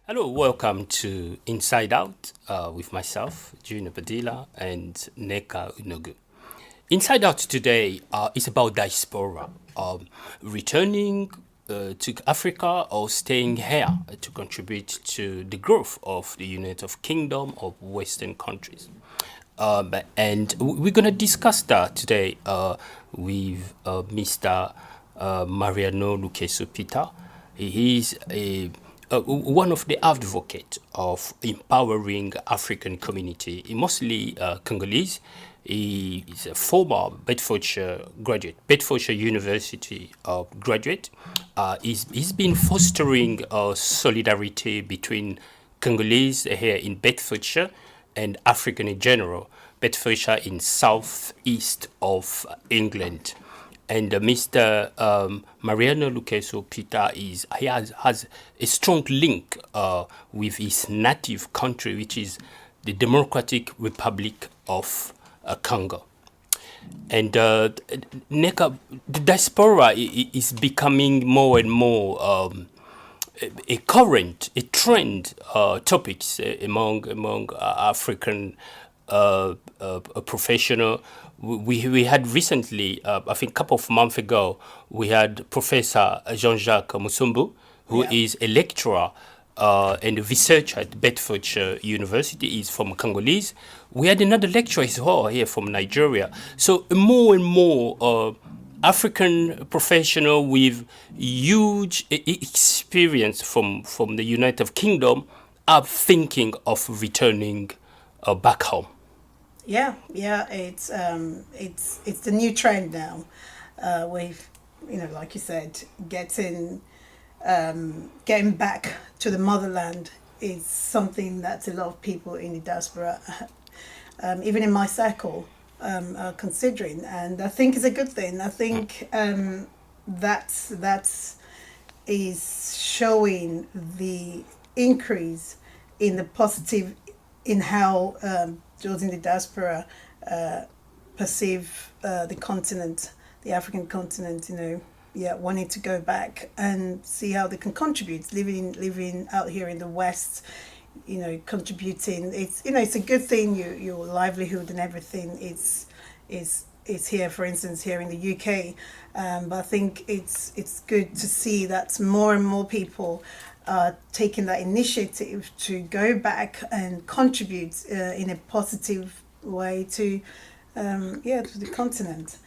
Hello, welcome to Inside Out with myself, Junior and Nneka. Inside Out today is about diaspora, returning to Africa or staying here to contribute to the growth of the United Kingdom of Western countries. And we're going to discuss that today with Mr. Mariano Lukeso Pitta. He is one of the advocates of empowering African community, mostly Congolese. He is a former Bedfordshire graduate, Bedfordshire University graduate. He's been fostering solidarity between Congolese here in Bedfordshire and African in general, Bedfordshire in southeast of England. And Mr. Mariano Lukeso Pitta has a strong link with his native country, which is the Democratic Republic of Congo. And Nneka, the diaspora is becoming more and more a trend topics among African professional. We had recently, I think a couple of months ago, we had Professor Jean-Jacques Musumbu, who is a lecturer and a researcher at Bedfordshire University. He's from Congolese. We had another lecturer as well here from Nigeria. So more and more African professional with huge experience from the United Kingdom are thinking of returning back home. Yeah, it's the new trend now. With, like you said, getting back to the motherland is something that a lot of people in the diaspora, even in my circle, are considering, and I think it's a good thing. I think that is showing the increase in the positive in how those in the diaspora perceive the continent, the African continent. Wanting to go back and see how they can contribute, living out here in the West. Contributing. It's a good thing. Your livelihood and everything is here. For instance, here in the UK, but I think it's good to see that more and more people are taking that initiative to go back and contribute in a positive way to the continent.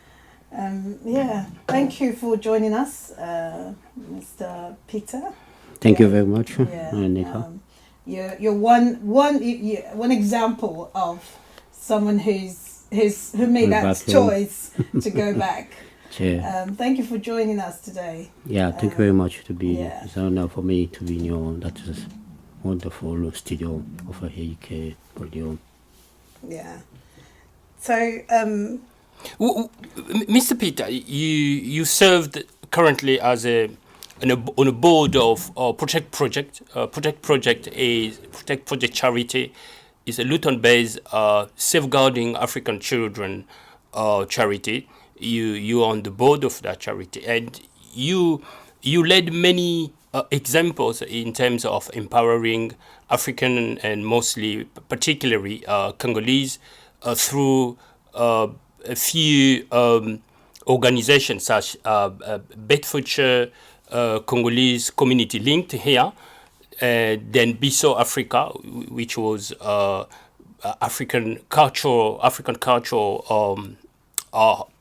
Thank you for joining us, Mr. Pitta. Thank you very much, Nneka. You're one example of someone who made that choice to go back. Thank you for joining us today. Thank you very much to be. It's an honor for me to be in your that is wonderful studio of a UK radio. Yeah. So, Mr. Pitta, you served currently as on a board of Protect Project. Protect Project charity is a Luton-based safeguarding African children charity. You are on the board of that charity, and you led many examples in terms of empowering African and particularly Congolese through a few organizations such Bedfordshire Congolese Community Linked here, then BISO Africa, which was African cultural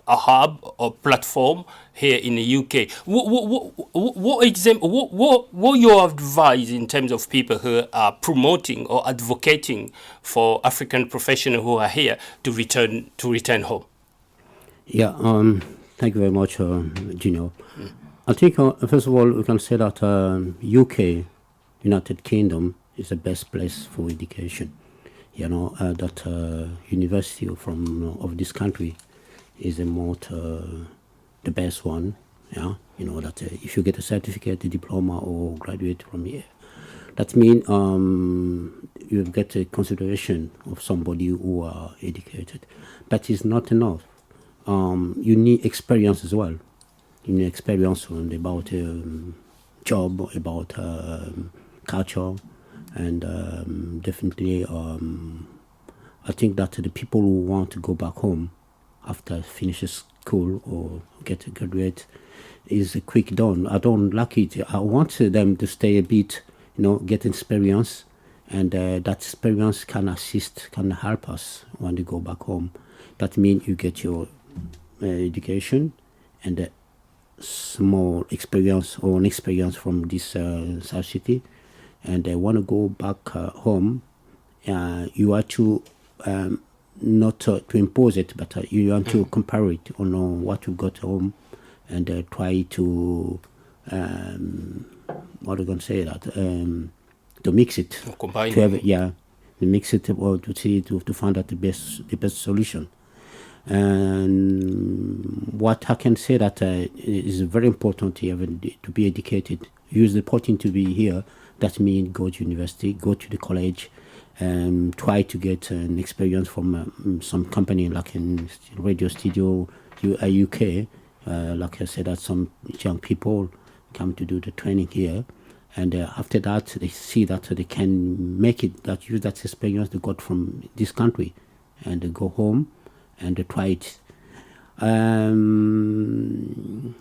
a hub or platform here in the UK. What your advice in terms of people who are promoting or advocating for African professionals who are here to return home? Thank you very much, Gino. I think first of all we can say that UK, United Kingdom, is the best place for education. That university of this country is the best one. That if you get a certificate, a diploma, or graduate from here, that means you get a consideration of somebody who are educated. But it's not enough. you need experience as well. You need experience about job, about culture, and definitely I think that the people who want to go back home after finishes school or get a graduate is a quick done. I don't like it. I want them to stay a bit, get experience, and that experience can assist, can help us when they go back home. That means you get your education and small experience or an experience from this South City, and they want to go back home. You are to not to impose it, but you want to compare it on what you got home, and try to what are you going to say that to mix it, combine to have it, to mix it or to see to find out the best solution. And what I can say that is very important here to be educated. Use the opportunity to be here. That means go to university, go to the college, and try to get an experience from some company like in radio studio, UK. Like I said, that some young people come to do the training here, and after that they see that they can make it, that use that experience they got from this country, and they go home and they try it. I mean,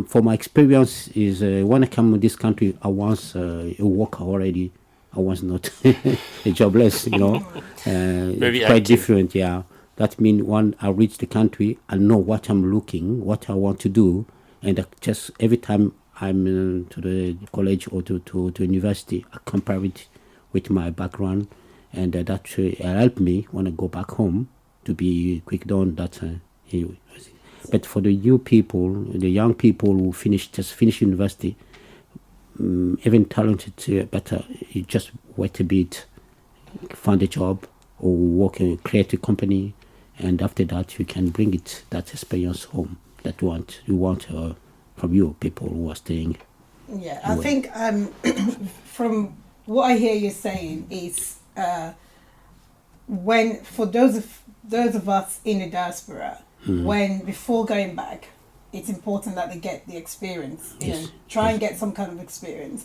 for my experience is when I come to this country, I was a worker already. I was not a jobless, Very quite active. different, yeah. That means when I reach the country, I know what I'm looking, what I want to do, and just every time I'm to the college or to university, I compare it with my background, and that helped me when I go back home to be quick done. But for the new people, the young people who just finish university, even talented, but you just wait a bit, find a job or work in a creative company, and after that you can bring that experience home that you want from you people who are staying. Yeah, I think from what I hear you saying is when for those of us in the diaspora, when before going back, it's important that they get the experience. Try and get some kind of experience.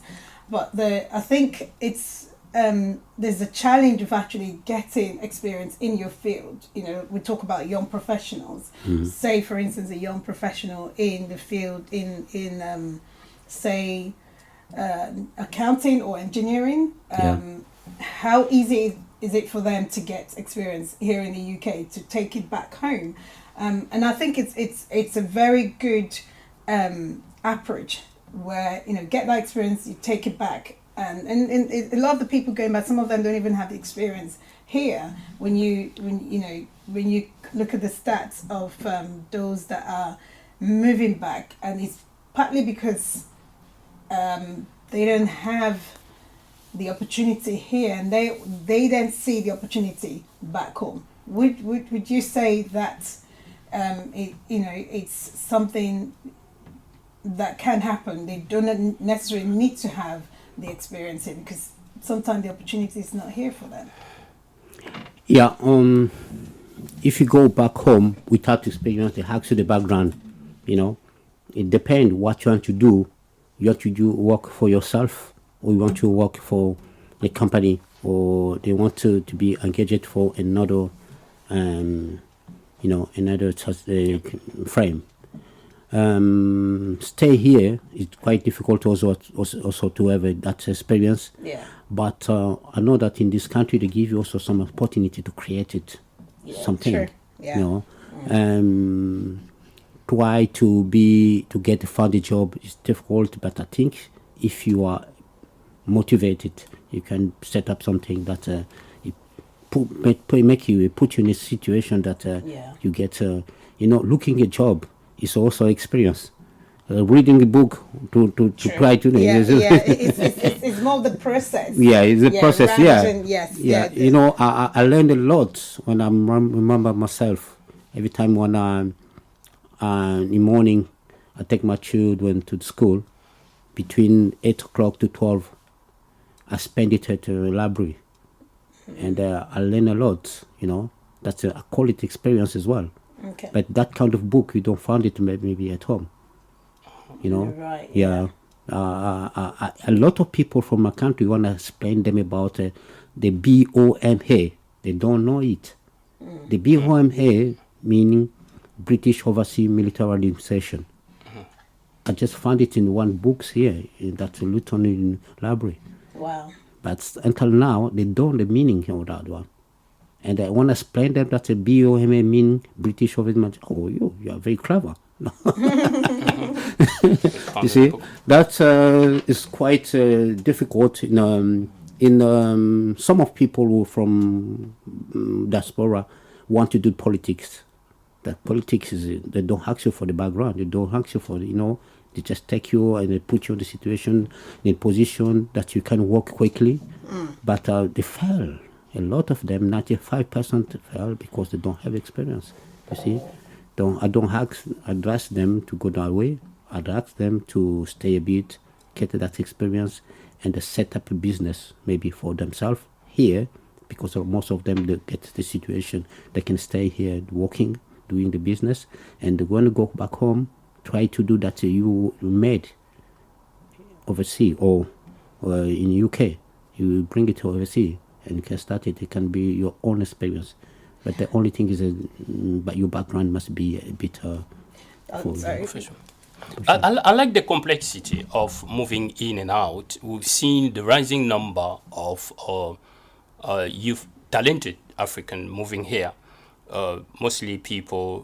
But I think it's there's a challenge of actually getting experience in your field. We talk about young professionals. Say, for instance, a young professional in the field in say accounting or engineering. How easy is it for them to get experience here in the UK to take it back home? And I think it's a very good approach where get that experience, you take it back, and a lot of the people going back, some of them don't even have the experience here. When you look at the stats of those that are moving back, and it's partly because they don't have the opportunity here, and they then see the opportunity back home. Would you say that it's something that can happen? They don't necessarily need to have the experience in, because sometimes the opportunity is not here for them. Yeah, if you go back home without experience, they have to the background, it depends what you want to do. You want to do work for yourself, or you want to work for a company, or they want to be engaged for another another frame. Stay here is quite difficult also to have that experience. Yeah. But I know that in this country they give you also some opportunity to create it, something. Sure. Yeah. Try to find a job is difficult, but I think if you are motivated, you can set up something that put you in a situation that you get looking a job is also experience. Reading a book to try to it's more the process. Yeah, it's the process. Yes. I learned a lot when I remember myself. Every time when in the morning I take my children to school, between 8 o'clock to 12, I spend it at the library. And I learn a lot, that's a quality experience as well. Okay. But that kind of book, you don't find it maybe at home. Right. Yeah. A lot of people from my country want to explain them about the BOMA. They don't know it. The BOMA meaning British Overseas Military Administration. I just found it in one books here in that Luton library. Wow. But until now, they don't know the meaning of that one. And I want to explain them that the BOMA mean British Overseas. Oh, you are very clever. You see, that is quite difficult in some of people who from diaspora want to do politics. That politics is, they don't ask you for the background, they don't ask you for, they just take you and they put you in the situation, in a position that you can work quickly. But they fail. A lot of them, 95% fail because they don't have experience. You see, I don't address them to go that way. I'd ask them to stay a bit, get that experience, and set up a business maybe for themselves here, because most of them they get the situation they can stay here working, doing the business, and they're going to go back home, try to do that you made overseas or in UK. You bring it to overseas and you can start it. It can be your own experience. But the only thing is but your background must be a bit professional. I like the complexity of moving in and out. We've seen the rising number of youth, talented African moving here. Mostly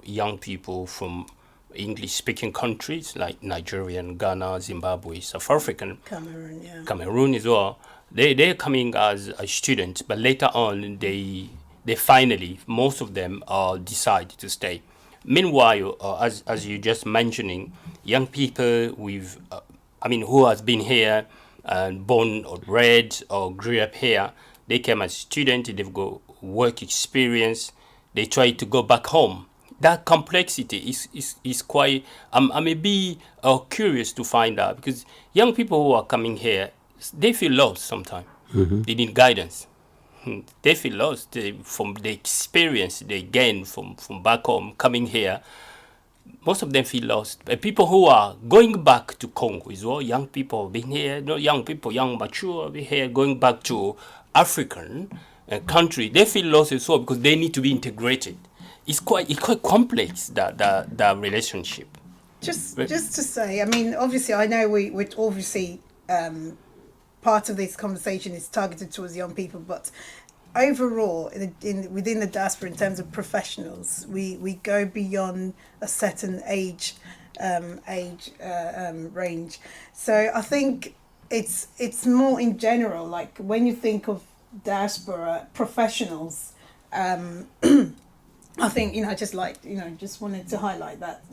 young people from English-speaking countries like Nigeria, Ghana, Zimbabwe, South African, Cameroon as well. They're coming as a student, but later on they finally, most of them decide to stay. Meanwhile, as you just mentioning, young people who has been here and born or bred or grew up here, they came as students, they've got work experience, they try to go back home. That complexity is quite, I may be curious to find out, because young people who are coming here, they feel lost sometimes. They need guidance. They feel lost from the experience they gain from back home, coming here. Most of them feel lost. People who are going back to Congo as well, young people being here, young mature, be here, going back to African country, they feel lost as well because they need to be integrated. It's quite complex, that relationship. Just to say, I mean, obviously, I know we're obviously part of this conversation is targeted towards young people, but overall, within the diaspora, in terms of professionals, we go beyond a certain age range. So I think it's more in general, like when you think of diaspora professionals, I think, just wanted to highlight that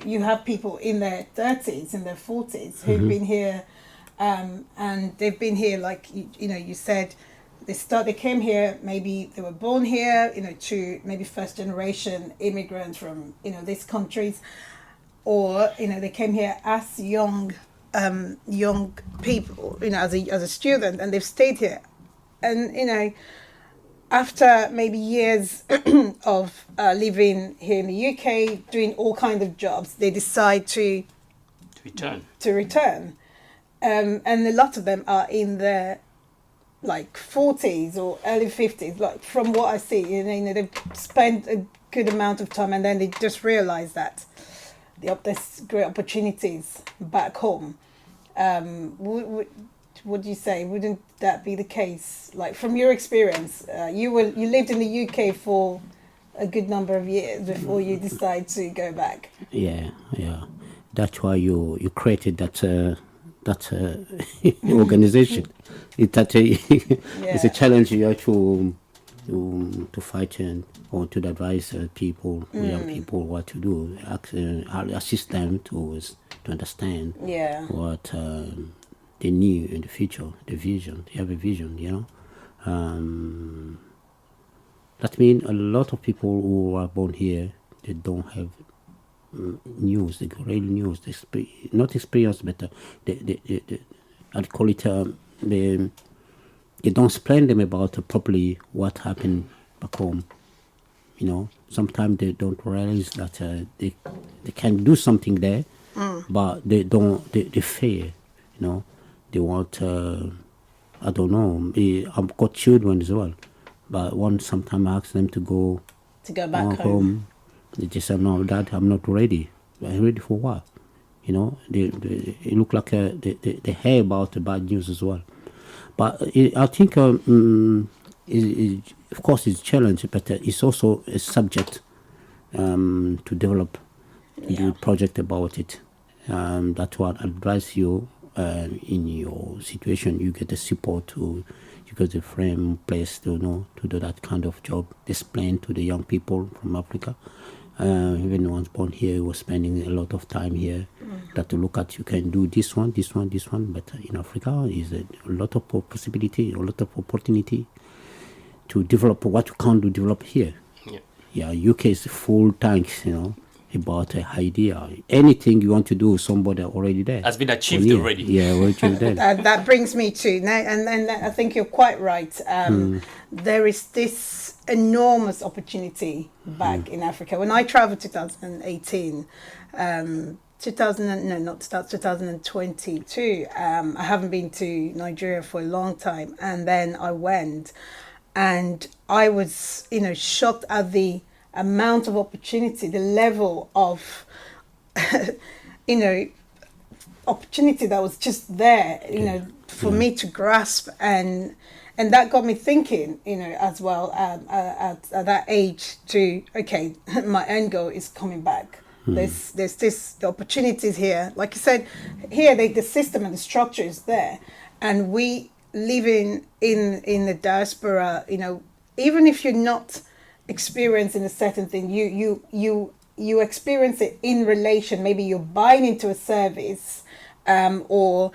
you have people in their 30s, in their 40s who've been here, and they've been here, like, you said, they came here, maybe they were born here, to maybe first generation immigrants from, these countries, or, they came here as young people, as a student, and they've stayed here. And, after maybe years of living here in the UK, doing all kinds of jobs, they decide to return. And a lot of them are in their 40s or early 50s, like from what I see. They've spent a good amount of time and then they just realize that there's great opportunities back home. What do you say? Wouldn't that be the case? Like, from your experience, you lived in the UK for a good number of years before you decide to go back. Yeah. That's why you created that organization. It's a challenge you have to fight or to advise people, young people, what to do. Assist them to understand what. They knew in the future, the vision. They have a vision, That means a lot of people who are born here, they don't have news, the real news, not experience, but I'd call it, they don't explain them about properly what happened back home, sometimes they don't realize that they can do something there, but they don't. They fear, They want. I don't know. I've got children as well, but one sometimes I ask them to go back home. They just say, "No, Dad, I'm not ready." I'm ready for what? They look like they hear about the bad news as well. But I think, of course, it's a challenge, but it's also a subject to develop, to do a project about it. That's what I advise you in your situation. You get the support you get the frame place to do that kind of job. Explain to the young people from Africa. Even the ones born here was spending a lot of time here. That to look at, you can do this one, but in Africa is a lot of possibility, a lot of opportunity to develop what you can't develop here. Yeah, UK is full tanks, about an idea. Anything you want to do, somebody already there. Has been achieved already. Yeah, already there. That brings me to, and I think you're quite right. There is this enormous opportunity back in Africa. When I traveled 2018, 2022, I haven't been to Nigeria for a long time. And then I went and I was, shocked at the amount of opportunity, the level of, opportunity that was just there, for me to grasp. And that got me thinking, as well, at that age okay, my end goal is coming back. There's the opportunities here. Like you said, here the system and the structure is there. And we living in the diaspora, even if you're not experiencing a certain thing, you experience it in relation. Maybe you're buying into a service, or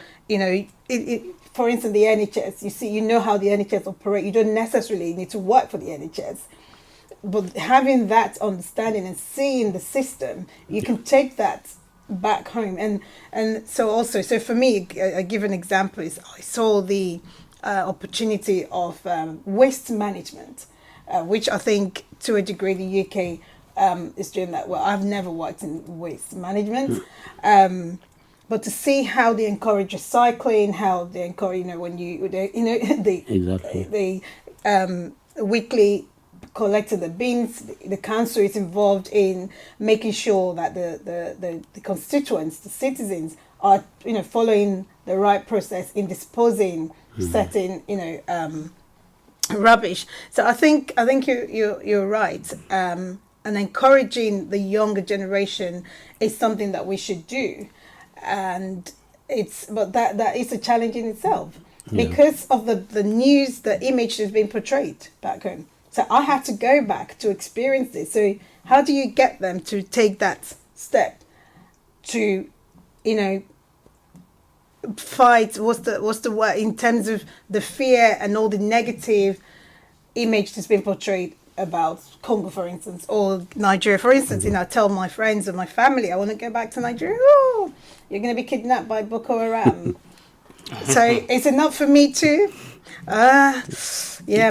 for instance, the NHS. You know how the NHS operate. You don't necessarily need to work for the NHS, but having that understanding and seeing the system, you can take that back home. And so for me, I give an example. Is I saw the opportunity of waste management, which I think to a degree the UK is doing that well. I've never worked in waste management, but to see how they encourage recycling, how they encourage, the weekly collecting the bins, the council is involved in making sure that the constituents, the citizens, are following the right process in disposing certain rubbish. So I think you're right, and encouraging the younger generation is something that we should do, and but that is a challenge in itself because of the news, the image that's been portrayed back home. So I had to go back to experience this. So how do you get them to take that step to, fight? What's the word in terms of the fear and all the negative image that's been portrayed about Congo, for instance, or Nigeria, for instance? I tell my friends and my family, I want to go back to Nigeria. Oh, you're going to be kidnapped by Boko Haram. So is it not for me too? I'm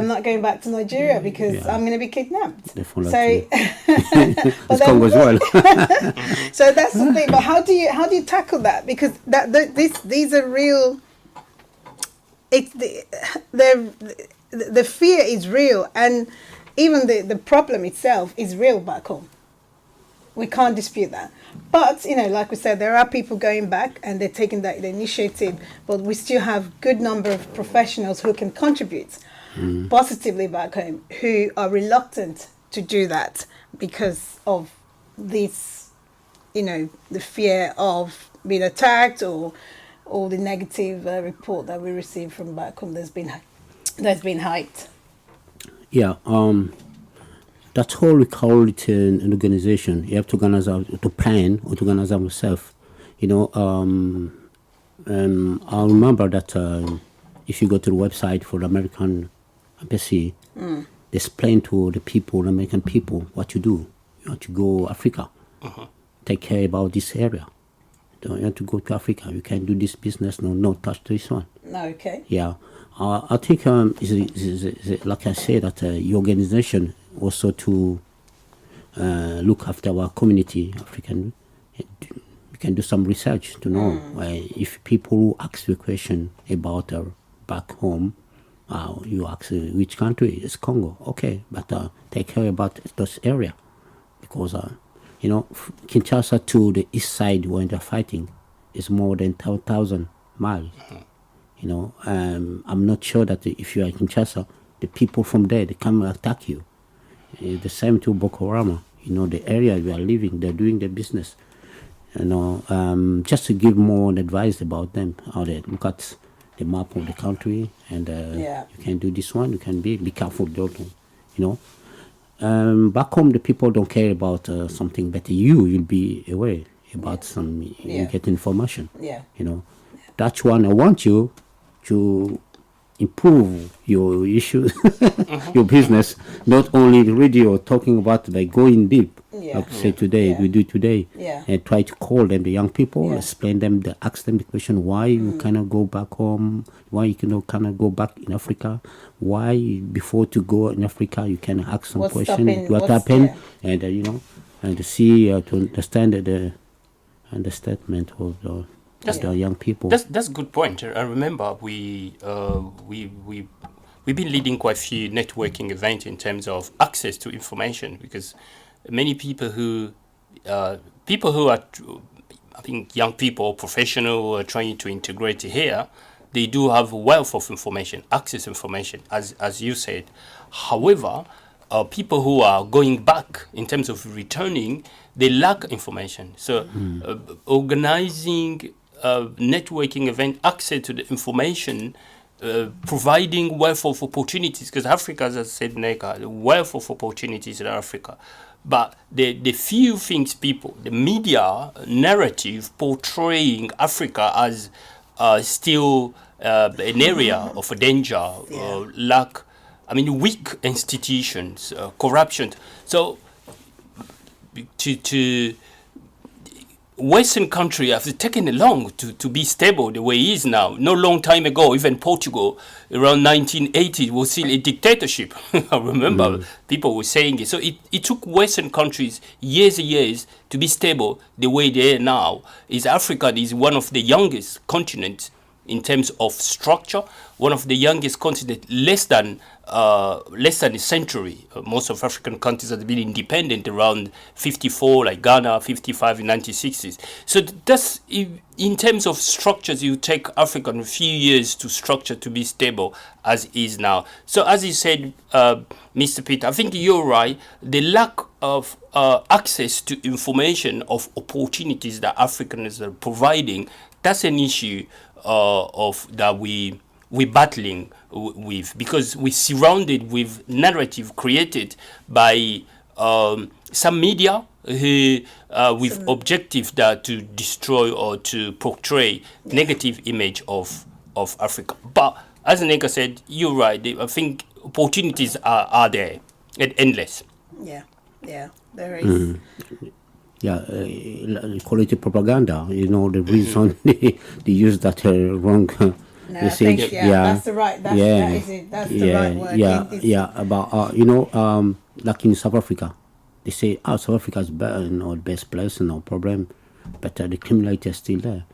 not going back to Nigeria because I'm going to be kidnapped. Definitely. So, it's Congo as well. So that's the thing. But how do you tackle that? Because these are real. It's the fear is real, and even the problem itself is real back home. We can't dispute that. But, like we said, there are people going back and they're taking the initiative, but we still have good number of professionals who can contribute positively back home, who are reluctant to do that because of this, the fear of being attacked or the negative report that we receive from back home that's been hyped. Yeah, that's how we call it an organization. You have to organize to plan or to organize yourself. I remember that if you go to the website for the American embassy, they explain to the American people, what you do. You want to go Africa, take care about this area. You want to go to Africa, you can do this business, no touch this one. Okay. Yeah, I think like I say that your organization also to look after our community, African. We can do some research to know if people who ask you a question about back home, you ask which country, it's Congo, okay, but take care about this area, because Kinshasa to the east side when they're fighting is more than 1,000 miles. I'm not sure that if you are in Kinshasa, the people from there, they come and attack you. The same to Boko Haram. The area we are living, they're doing their business. Just to give more advice about them, how they look at the map of the country, and you can do this one, you can be careful, back home the people don't care about something, but you'll be aware about you get information. That's one. I want you to improve your issues, your business, not only the radio talking about by going deep, like say today, we do today, and try to call them, the young people, explain them, ask them the question, why you cannot go back home, why you cannot go back in Africa, why before to go in Africa you can ask some question, what happened, and and to see, to understand the statement of the young people. That's a good point. I remember we've been leading quite a few networking events in terms of access to information, because many people who are, I think, young people, professional, who are trying to integrate here, they do have a wealth of information, access information, as you said. However, people who are going back in terms of returning, they lack information. So organizing networking event, access to the information, providing wealth of opportunities, because Africa, as I said, Nneka, the wealth of opportunities in Africa. But the few things the media narrative portraying Africa as still an area of danger, weak institutions, corruption. So to Western country have taken it long to be stable the way it is now. No long time ago, even Portugal, around 1980, was still a dictatorship. I remember people were saying it. So it took Western countries years and years to be stable the way they are now. Africa is one of the youngest continents in terms of structure, one of the youngest continents, less than a century. Most of African countries have been independent around 54, like Ghana, 55 in 1960s. So that's, in terms of structures, you take Africa a few years to structure to be stable as is now. So as you said, Mr. Pitta, I think you're right. The lack of access to information, of opportunities that Africans are providing, that's an issue that we're battling with, because we're surrounded with narrative created by some media with objective that to destroy or to portray negative image of Africa. But as Nneka said, you're right. I think opportunities are there and endless. Yeah, there is. Quality propaganda, the reason they use that wrong. No, I think, that's the right. That is it. That's the right word. About like in South Africa, they say, South Africa is better, the best place, no problem, but the criminality is still there.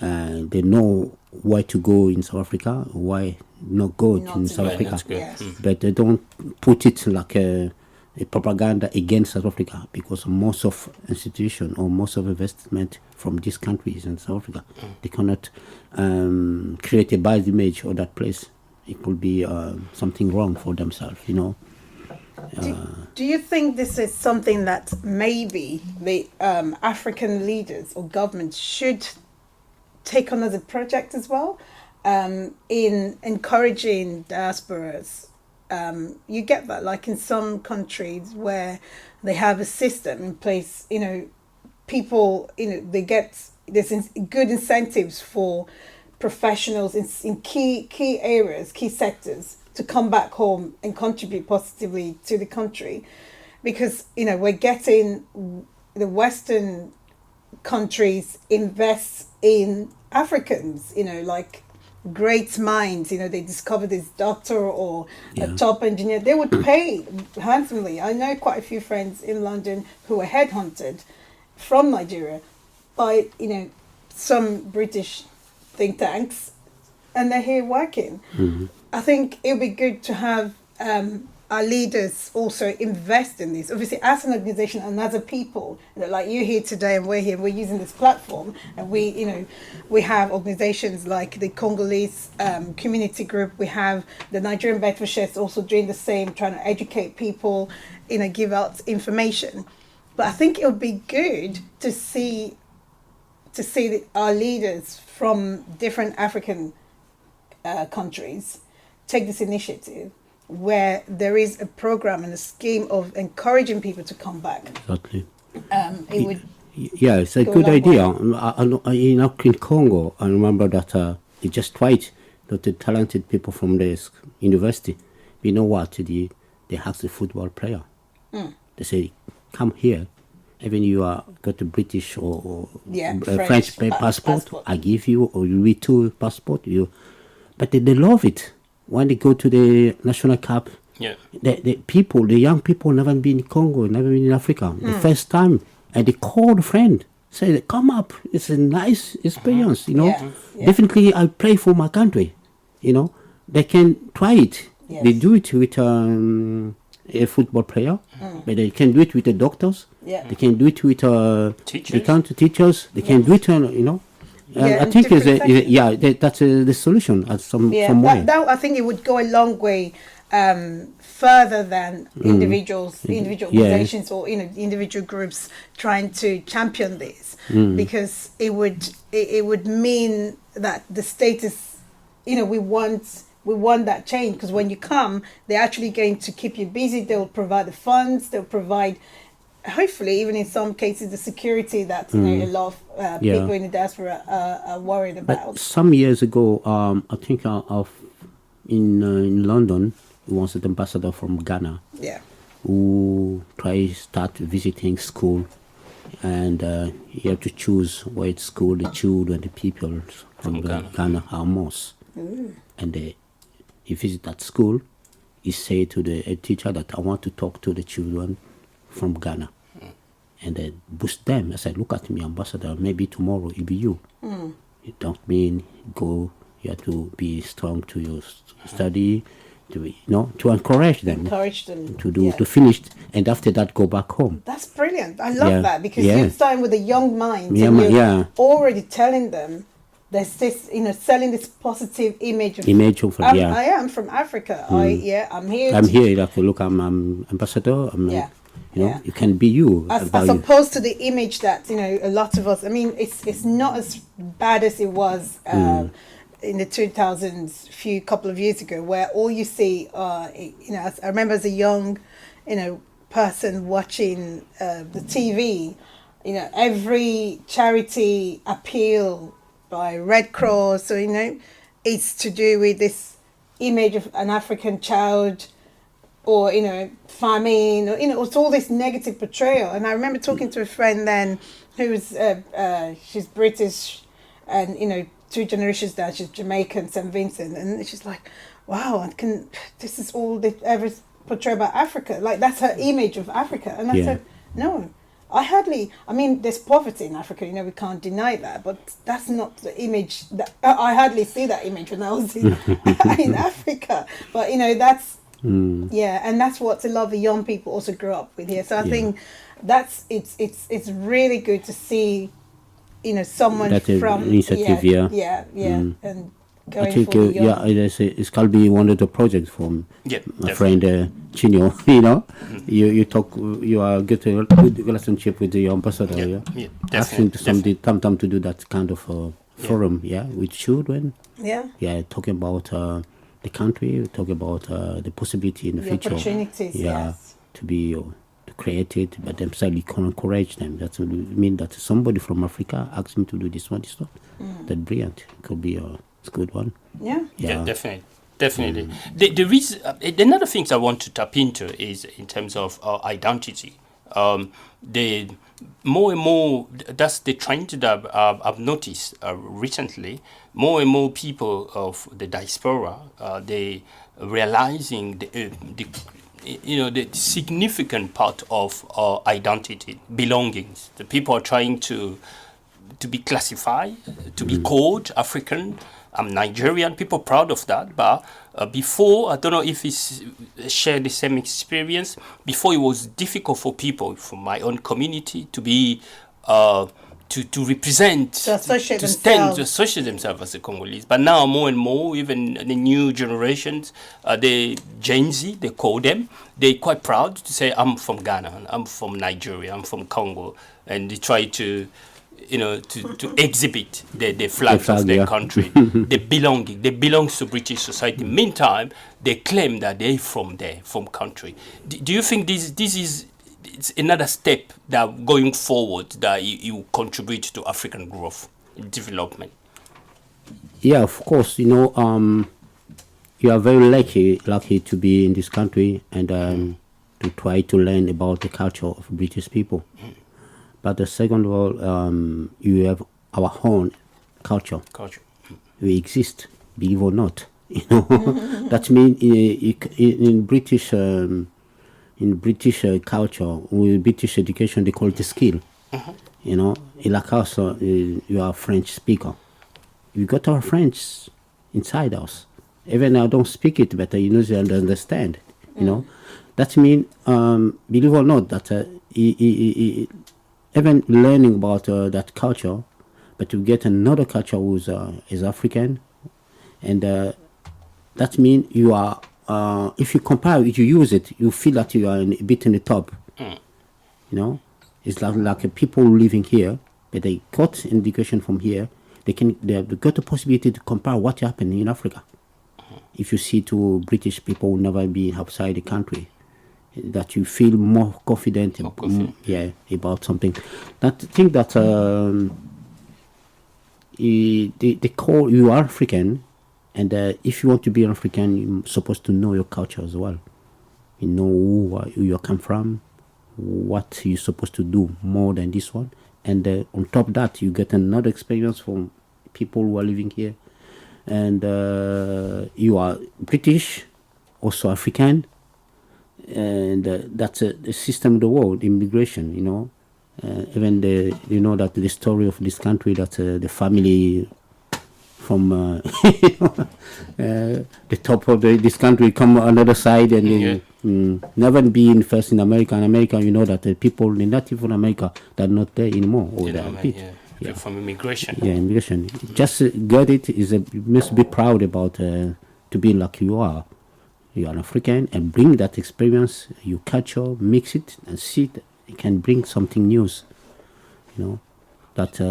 They know why to go in South Africa, why not go in South Africa, but they don't put it like a propaganda against South Africa, because most of institution or most of investment from these countries in South Africa, they cannot create a bad image of that place. It could be something wrong for themselves, Do you think this is something that maybe the African leaders or governments should take on as a project as well, in encouraging diasporas? You get that, like in some countries where they have a system in place, people, they get there's good incentives for professionals in key areas, key sectors, to come back home and contribute positively to the country, because we're getting the Western countries invest in Africans, like great minds, they discover this doctor or a top engineer, they would pay handsomely. I know quite a few friends in London who were headhunted from Nigeria by, some British think tanks, and they're here working. I think it would be good to have our leaders also invest in this. Obviously, as an organization and as a people, like you here today and we're here, we're using this platform, and we have organizations like the Congolese community group. We have the Nigerian Bedfordshires also doing the same, trying to educate people, give out information. But I think it would be good to see our leaders from different African countries take this initiative, where there is a program and a scheme of encouraging people to come back. Exactly. It's a good idea. In Congo, I remember that they just tried that the talented people from the university, you know what, they asked the football player. They say, come here. Even you got a British or French passport, I give you, or you read two passport. But they love it. When they go to the National Cup, the young people never been in Congo, never been in Africa. The first time, and they call a friend, say, come up. It's a nice experience, Definitely, I play for my country, They can try it. Yes. They do it with a football player, but they can do it with the doctors. Yeah. They can do it with teachers. They can do it, I think that's the solution at some way. That I think it would go a long way further than individual organizations or individual groups trying to champion this, because it would mean that the status, we want that change, because when you come, they're actually going to keep you busy. They'll provide the funds. They'll provide, hopefully, even in some cases, the security that a lot of people in the diaspora are worried about. But some years ago, I think in London, there was an ambassador from Ghana who tried to start visiting school, and he had to choose what school the children, the people from Ghana are most. And he visited that school. He said to the teacher that I want to talk to the children from Ghana. And then boost them. I said, look at me, ambassador, maybe tomorrow it'll be you. It don't mean go, you have to be strong to your study, to encourage them. To finish, and after that go back home. That's brilliant. I love that, because you're starting with a young mind, and you're already telling them there's this, selling this positive image of I am from Africa. I'm here. I'm here. You have to look. I'm ambassador. You can be you. As opposed to the image that a lot of us. I mean, it's not as bad as it was in the 2000s, couple of years ago, where all you see, I remember as a young, person watching the TV, every charity appeal by Red Cross, it's to do with this image of an African child, or famine, or it's all this negative portrayal. And I remember talking to a friend then who's she's British, and 2 generations down, she's Jamaican, St. Vincent, and she's like, wow, this is all they ever portray about Africa, like that's her image of Africa. And I said, no, there's poverty in Africa, we can't deny that, but that's not the image that I hardly see that image when I was in Africa. But that's and that's what a lot of the young people also grew up with here. So I think it's really good to see someone that from initiative, and going I think for it's going to be one of the projects from my friend Junior. You talk, you are good relationship with the ambassador. Ask him to come to do that kind of forum, with children. Talking about the country, talking about the possibility in the future. Opportunities, to be to create it, but themselves you can encourage them. That would mean that somebody from Africa asks him to do this one, this one. That's brilliant. It could be a good one. Yeah, definitely. The reason, another thing I want to tap into is in terms of identity. more and more, that's the trend that I've noticed recently. More and more people of the diaspora, they realizing the significant part of identity, belongings. The people are trying to be classified, to be called African. I'm Nigerian. People proud of that. But before, I don't know if it's share the same experience. Before, it was difficult for people from my own community to be to represent, to stand, to associate themselves as a Congolese. But now, more and more, even the new generations, the Gen Z, they call them, they're quite proud to say, I'm from Ghana, I'm from Nigeria, I'm from Congo. And they try to to exhibit the flags of their country, the belonging. They belong to British society. Meantime, they claim that they're from there, from country. Do you think this is it's another step that going forward that you contribute to African growth, development? Yeah, of course. You are very lucky to be in this country and to try to learn about the culture of British people. But the second of all, you have our own culture. We exist, believe or not. That means in British culture, with British education, they call it a skill. Like us, you are a French speaker. We got our French inside us. Even I don't speak it, but they understand. That means, believe or not, that even learning about that culture, but to get another culture who is African, and that means you are. If you compare, if you use it, you feel that you are a bit in the top. It's like people living here, but they got education from here. They got the possibility to compare what happened in Africa. If you see two British people who never been outside the country, that you feel more confident, about something. That think that they call you African, and if you want to be an African, you're supposed to know your culture as well. You know who you come from, what you're supposed to do more than this one, and on top of that, you get another experience from people who are living here, and you are British, also African. And that's the system of the world, immigration, even that the story of this country, that the family from the top of this country come another side and never been first in America. In America, that the people, the native in America, they're not there anymore. Or they're from immigration. Yeah, immigration. Just get it. You must be proud about to be like you are. You are an African, and bring that experience, your culture, mix it, and see it. It can bring something new. That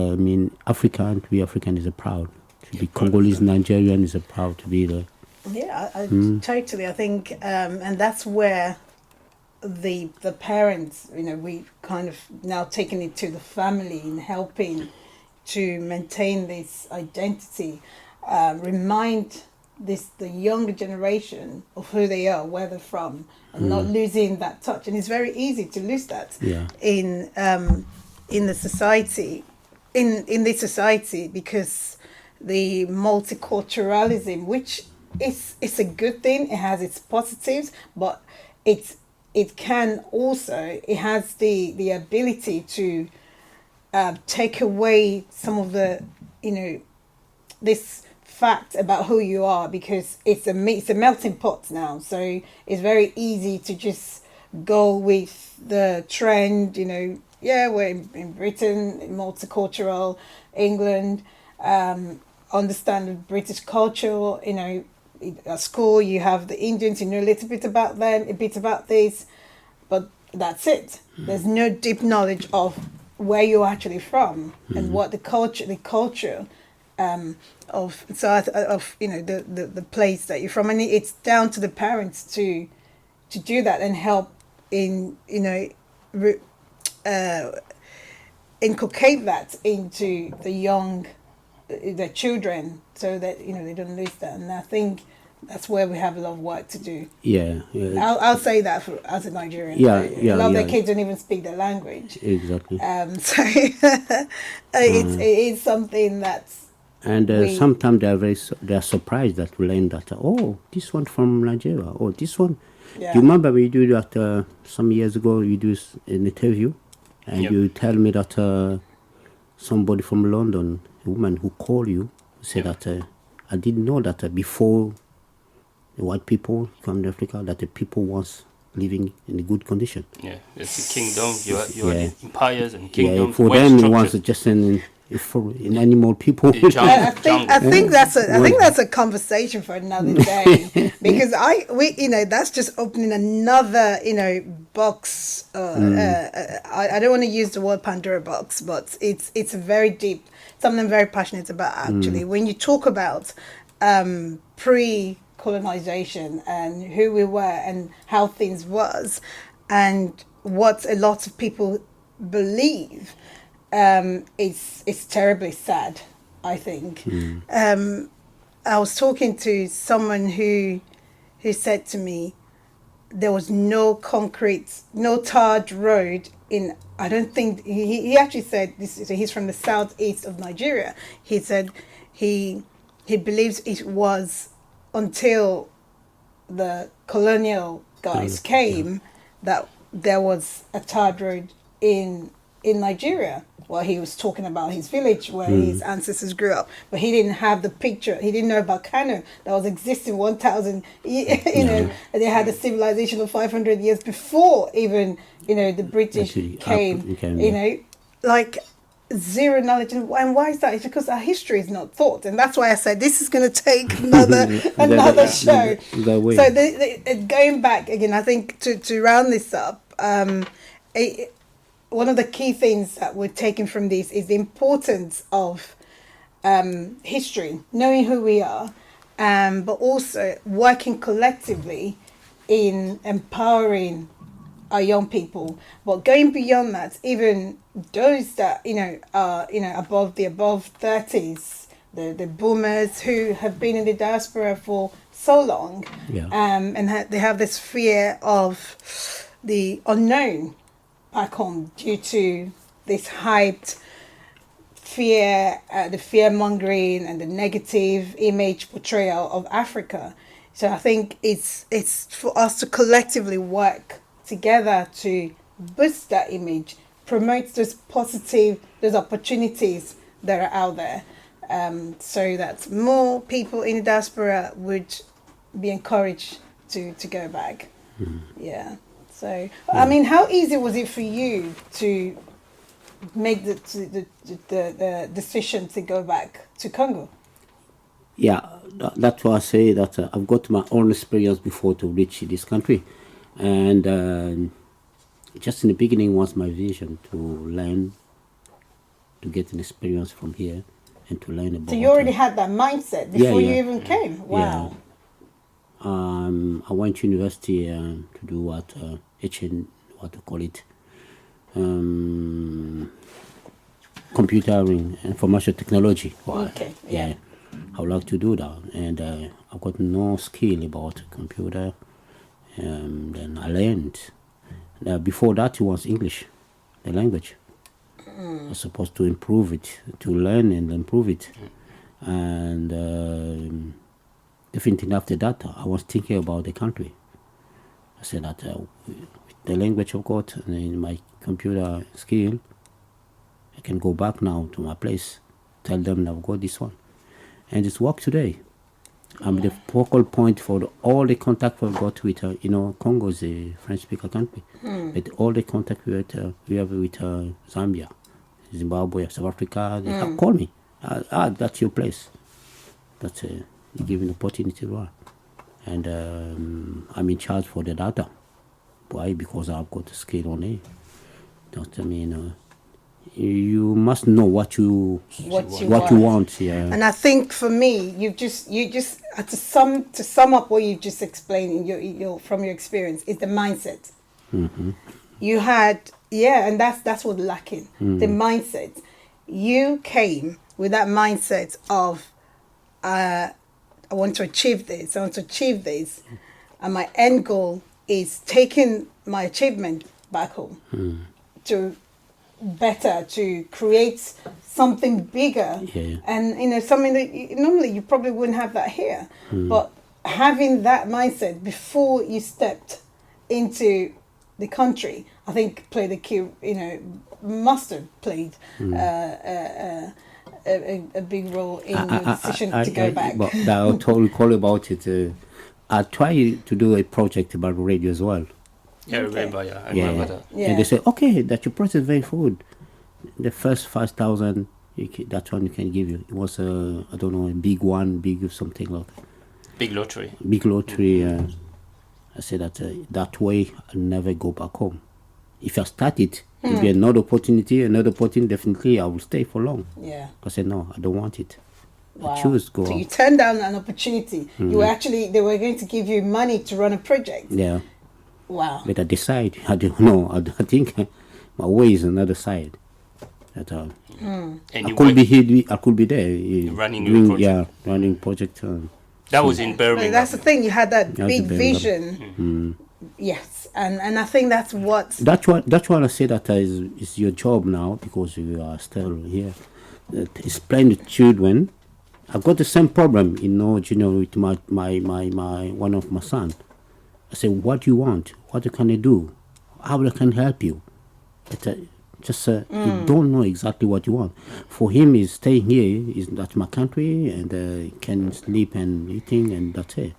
African, to be African is a proud. To be Congolese, Nigerian is a proud to be there. Yeah, I totally. I think, and that's where the parents, we kind of now taking it to the family and helping to maintain this identity, remind the younger generation of who they are, where they're from, and not losing that touch. And it's very easy to lose that in the society, in this society, because the multiculturalism, which is a good thing, it has its positives, but it has the ability to take away some of the this fact about who you are, because it's a melting pot now, so it's very easy to just go with the trend. We're in Britain, multicultural, England, understand the British culture. At school you have the Indians, you know a little bit about them, a bit about this, but that's it. There's no deep knowledge of where you're actually from and what the culture of the place that you're from, and it's down to the parents to do that and help in inculcate that into the children, so that they don't lose that. And I think that's where we have a lot of work to do. Yeah, I'll say that as a Nigerian. Yeah, a lot of their kids don't even speak their language. exactly. So it is something that's. And sometimes they are surprised that we learn that, oh, this one from Nigeria, oh, this one. Yeah. Do you remember we do that some years ago? We do an interview, and you tell me that somebody from London, a woman who called you, said that I didn't know that before the white people come to Africa, that the people was living in a good condition. Yeah, it's a kingdom. You had empires and kingdoms. Yeah, for them it was just an animal people. I think that's a conversation for another day, because that's just opening another box. I don't want to use the word Pandora box, but it's a very deep, something I'm very passionate about actually. When you talk about pre-colonization and who we were and how things was, and what a lot of people believe. It's terribly sad, I think. I was talking to someone who said to me there was no concrete, no tarred road in, I don't think, he actually said this, he's from the southeast of Nigeria. He said he believes it was until the colonial guys came that there was a tarred road in Nigeria. Well, he was talking about his village where his ancestors grew up, but he didn't have the picture. He didn't know about Kano that was existing 1,000. And they had a civilization of 500 years before even the British came. Like zero knowledge, and why is that? It's because our history is not taught, and that's why I said this is going to take another show. So going back again, I think to round this up. One of the key things that we're taking from this is the importance of history, knowing who we are, but also working collectively in empowering our young people. But going beyond that, even those that are above 30s, the boomers who have been in the diaspora for so long, and they have this fear of the unknown back home due to this hyped fear, the fear mongering and the negative image portrayal of Africa. So I think it's for us to collectively work together to boost that image, promote those opportunities that are out there, so that more people in the diaspora would be encouraged to go back. Yeah. So, I mean, how easy was it for you to make the decision to go back to Congo? Yeah, that's why I say that I've got my own experience before to reach this country. And just in the beginning was my vision to learn, to get an experience from here and to learn about. So you already had that mindset before you even came? Wow. Yeah. I went to university to do what to call it, computer and information technology. Okay. Yeah. I would like to do that, and I've got no skill about computer. Then I learned. Before that, it was English, the language. I was supposed to improve it, to learn and improve it, and. Definitely after that, I was thinking about the country. I said that with the language I've got and my computer skill, I can go back now to my place, tell them I've got this one. And it's work today. I'm the focal point for all the contact we've got with, Congo is a French-speaker country. But all the contact we have with Zambia, Zimbabwe, South Africa, they have called me. That's your place. That's given opportunity to run, and I'm in charge for the data. Why? Because I've got the skill on it. You must know what you want. Yeah. And I think for me, you just to sum up what you just explained in your from your experience is the mindset. You had and that's what's lacking. The mindset. You came with that mindset of I want to achieve this, I want to achieve this. And my end goal is taking my achievement back home to create something bigger. Yeah. And, you know, something that normally you probably wouldn't have that here. But having that mindset before you stepped into the country, I think played a key, you know, must have played a big role in your decision to go back. But I'll totally call about it. I tried to do a project about radio as well. Yeah, I remember. Yeah, I remember that. Yeah. And they said, okay, that your project is very good. The first 5,000, that one you can give you. It was I don't know, a big one, big something like that. Big lottery. Big lottery. I said that way I'll never go back home. If I start it, if there's another opportunity, definitely I will stay for long. Yeah. I said, no, I don't want it. Wow. I choose to go So out. you turned down an opportunity. You were actually, they were going to give you money to run a project. Yeah. Wow. But I decide, I don't know, I think my way is another side. That And I you could went- be here, I could be there. Running your project. Yeah, running project. that was in But Birmingham. that's the thing, you had that That's big the vision. Yes. And I think that's what... That's why I say that is your job now, because you are still here. Explain to children. I've got the same problem, you know, with my one of my son. I say, what do you want? What can I do? How I can help you? But, you don't know exactly what you want. For him, is staying here. That's my country, and can sleep and eating, and that's it.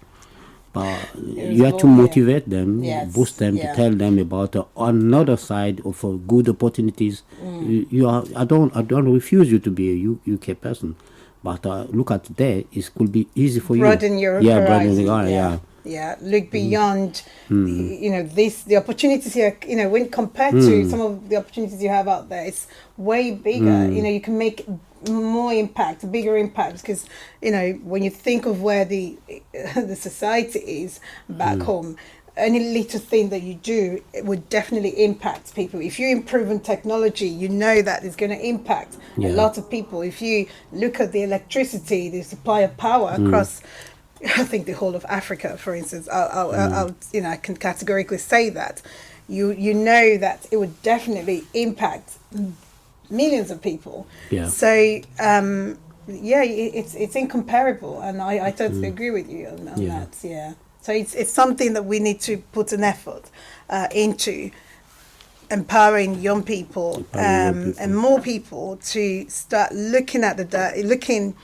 But you have to motivate them, Yes, boost them, to tell them about another side of good opportunities. I don't refuse you to be a UK person, but look at there. It could be easy for broaden you. your Broaden horizon. yeah. Yeah, look beyond, you know, the opportunities here, you know, when compared to some of the opportunities you have out there, it's way bigger. You know, you can make more impact, bigger impact, because, you know, when you think of where the society is back home, any little thing that you do, it would definitely impact people. If you improve on technology, you know that it's going to impact a lot of people. If you look at the electricity, the supply of power across, I think, the whole of Africa, for instance, I'll you know, I can categorically say that. You know that it would definitely impact millions of people. Yeah. So yeah, it's incomparable, and I totally agree with you on that. Yeah. So it's something that we need to put an effort into empowering young people, and more people to start looking at looking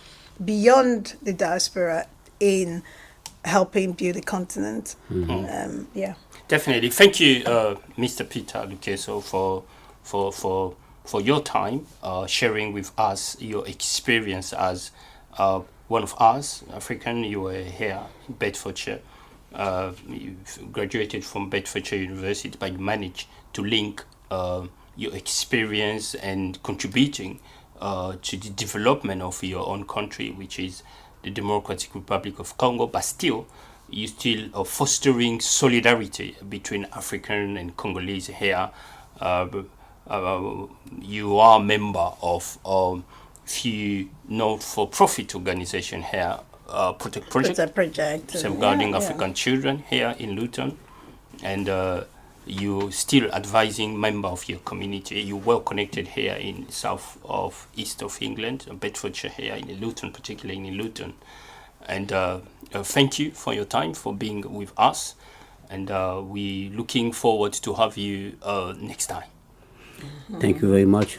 beyond the diaspora in helping build the continent. Yeah. Definitely. Thank you, Mr. Pitta Lukeso, for your time, sharing with us your experience as one of us, African. You were here in Bedfordshire. You graduated from Bedfordshire University, but you managed to link your experience and contributing to the development of your own country, which is the Democratic Republic of Congo, but still you still are fostering solidarity between African and Congolese here. You are a member of few not-for-profit organization here, Protect Project, safeguarding African children here in Luton, and you still advising member of your community. You well connected here in east of England, Bedfordshire here in Luton, particularly in Luton. And thank you for your time, for being with us, and we looking forward to have you next time. Thank you very much.